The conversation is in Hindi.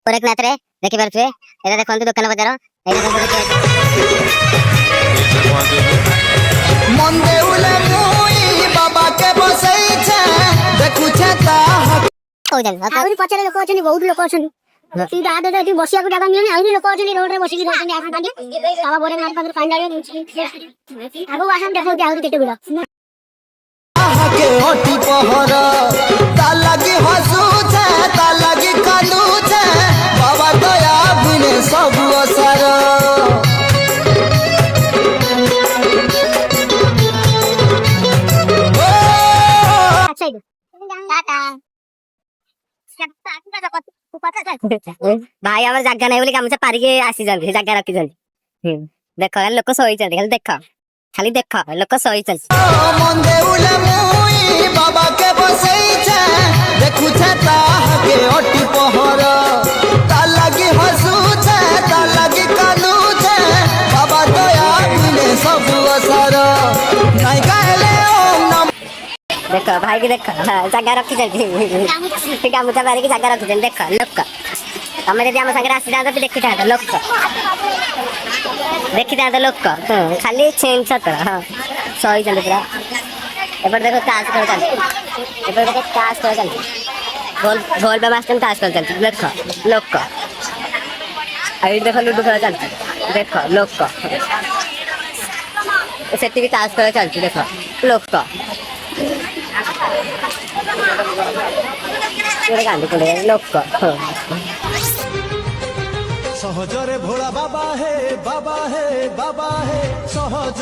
गोरखनाथ रे देखि परथुए एटा देखंतु दुकान बजार एटा मन देउले मुई बाबा के बसई छे देखु छे ता आउरी पछरे लोक अछनी बहुत लोक अछनी तीन आदे एठी बसिया को जागा मिलनी आउरी लोक अछनी रोड रे बसी की रहछनी आफांडी बाबा बोरे नार पात्र पानी डाली आगो आसन देखौ कि आउरी केते बिलो के ओटी पहर ता लगी हसू छे ता लगी कानू छे बाबा दया बिने सब असर साइड टाटा भाई हमर जगह नै बोली काम से पारी के आसी जल्दी जगह रखी जल्दी देखो लोक सोई चल खाली देखो लोक सोई चल मन देउले मुई बाबा के बसई छे देखु छे ता के ओटी पहर ता लगी हसू छे ता लगी कानू छे बाबा दया बिने सब असर नै कहले ओम नम देखो भाई की देखो जगह रखी जल्दी काम से पारी के जगह रखी जल्दी देखो लोक तमे यदि हम संगे आसी जात देखि था लोक देखि था लोक खाली चेंज छत हां सही चल पूरा एपर देखो ताश कर चल एपर देखो ताश कर चल बोल पे मास्टर ताश कर चल देखो लोक आई देखो लूडो कर चल देखो लोक सेठी भी ताश कर चल देखो लोक पूरे गांधी को लोक सहजरे भोला बाबा हे बाबा हे बाबा हे सहज